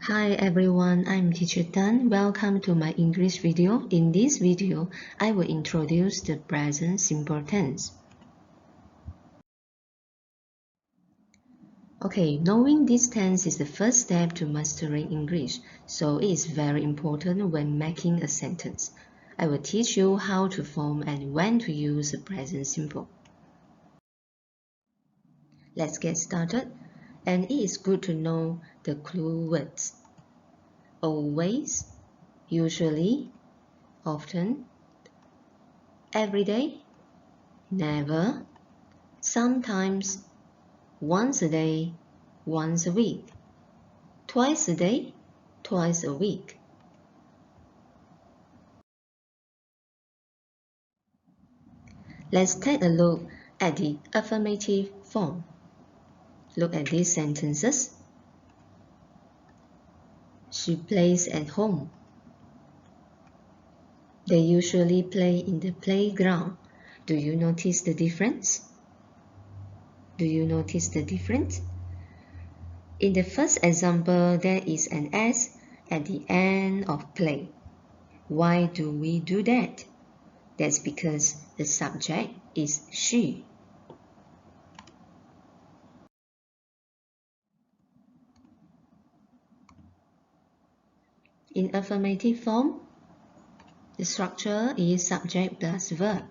Hi everyone, I'm Teacher Tan. Welcome to my English video. In this video, I will introduce the present simple tense. Okay, knowing this tense is the first step to mastering English, so it is very important when making a sentence. I will teach you how to form and when to use the present simple. Let's get started. And it is good to know the clue words. Always, usually, often, every day, never, sometimes, once a day, once a week, twice a day, twice a week. Let's take a look at the affirmative form. Look at these sentences. She plays at home. They usually play in the playground. Do you notice the difference? Do you notice the difference? In the first example, there is an S at the end of play. Why do we do that? That's because the subject is she. In affirmative form, the structure is subject plus verb.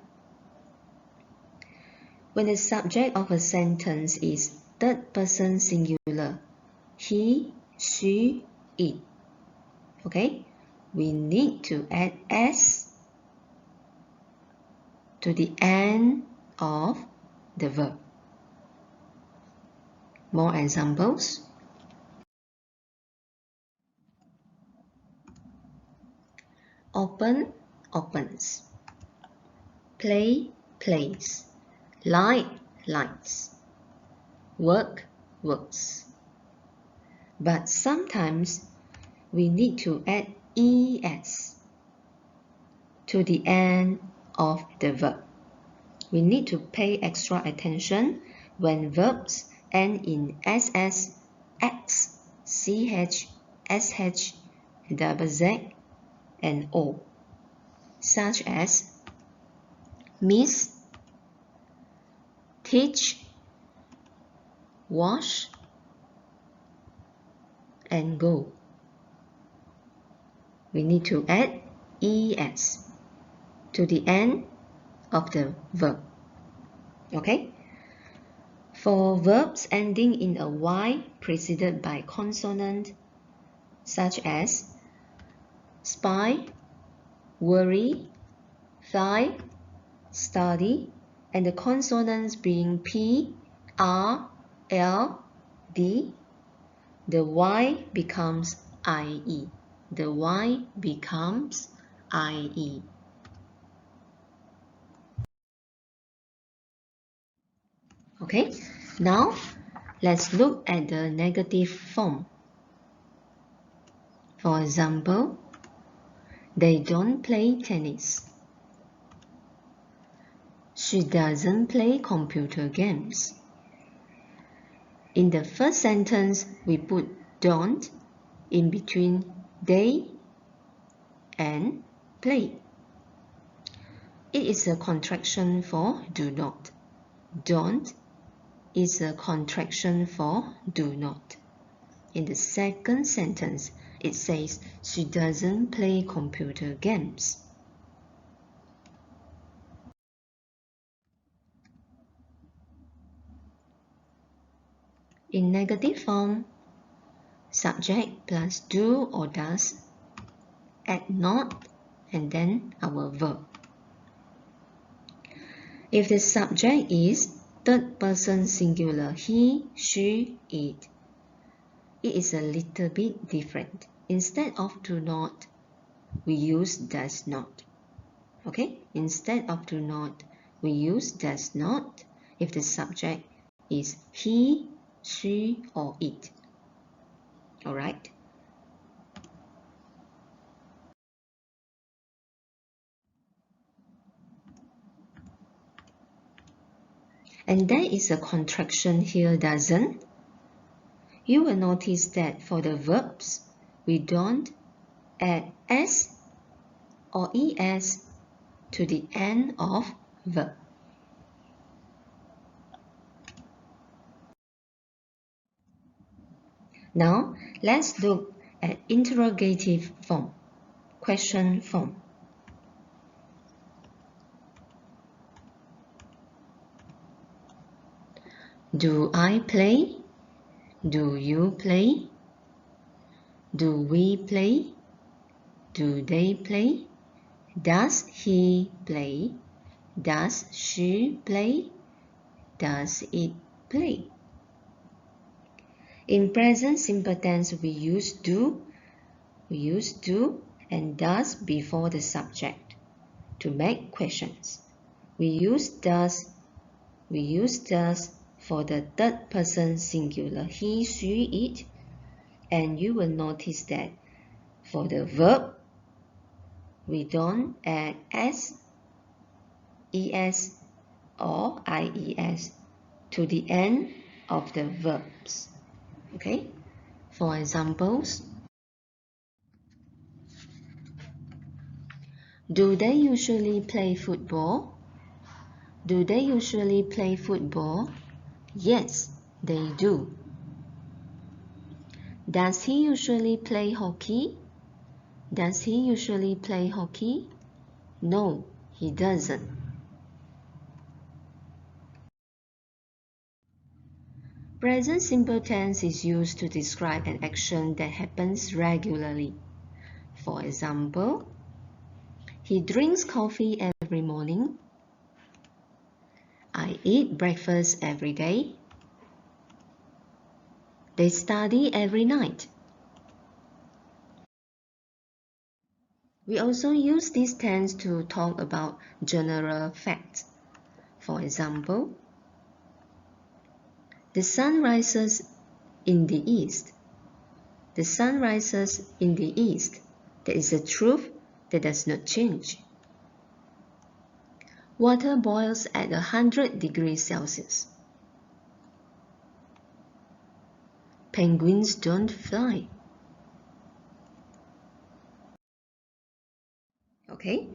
When the subject of a sentence is third person singular, he, she, it, okay, we need to add S to the end of the verb. More examples. Open, opens. Play, plays. Light, lights. Work, works. But sometimes we need to add ES to the end of the verb. We need to pay extra attention when verbs end in SS, X, CH, SH, double Z, and O, such as miss, teach, wash, and go. We need to add ES to the end of the verb. Okay? For verbs ending in a Y preceded by consonant, such as spy, worry, fly, study, and the consonants being P, R, L, D, the Y becomes IE. The Y becomes IE. Okay, now let's look at the negative form. For example, they don't play tennis. She doesn't play computer games. In the first sentence, we put don't in between they and play. It is a contraction for do not. Don't is a contraction for do not. In the second sentence, it says she doesn't play computer games. In negative form, subject plus do or does, add not, and then our verb. If the subject is third person singular, he, she, it is a little bit different. Instead of do not, we use does not. Okay? Instead of do not, we use does not if the subject is he, she, or it. Alright? And there is a contraction here, doesn't? You will notice that for the verbs, we don't add s or es to the end of verb. Now, let's look at interrogative form, question form. Do I play? Do you play? Do we play? Do they play? Does he play? Does she play? Does it play? In present simple tense, we use do and does before the subject to make questions. We use does for the third person singular he, she, it, and you will notice that for the verb, we don't add s, es, or ies to the end of the verbs. Okay, for examples, do they usually play football? Do they usually play football? Yes, they do. Does he usually play hockey? Does he usually play hockey? No, he doesn't. Present simple tense is used to describe an action that happens regularly. For example, he drinks coffee every morning. I eat breakfast every day. They study every night. We also use this tense to talk about general facts. For example, the sun rises in the east. The sun rises in the east. That is a truth that does not change. Water boils at 100 degrees Celsius. Penguins don't fly. Okay,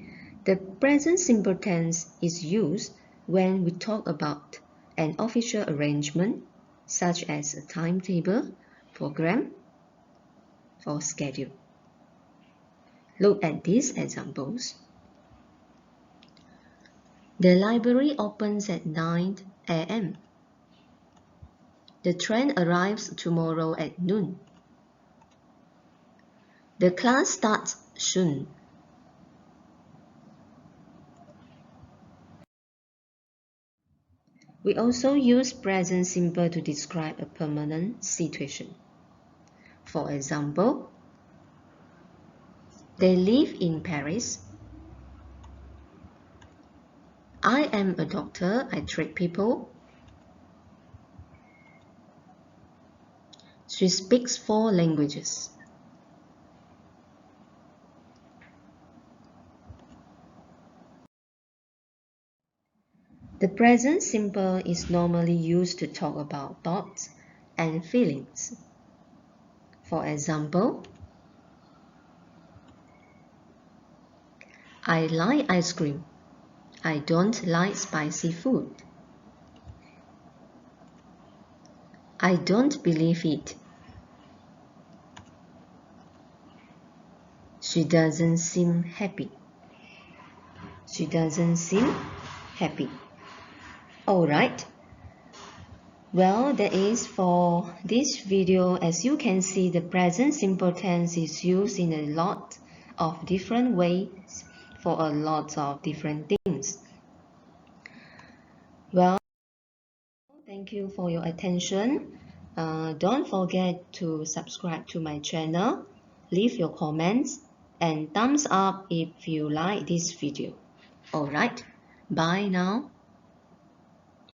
the present simple tense is used when we talk about an official arrangement such as a timetable, program, or schedule. Look at these examples. The library opens at 9 a.m. The train arrives tomorrow at noon. The class starts soon. We also use present simple to describe a permanent situation. For example, they live in Paris. I am a doctor, I treat people. She speaks 4 languages. The present simple is normally used to talk about thoughts and feelings. For example, I like ice cream. I don't like spicy food. I don't believe it. She doesn't seem happy. She doesn't seem happy. Alright. Well, that is for this video. As you can see, the present simple tense is used in a lot of different ways for a lot of different things. Well, thank you for your attention. Don't forget to subscribe to my channel, leave your comments, and thumbs up if you like this video. Alright, bye now.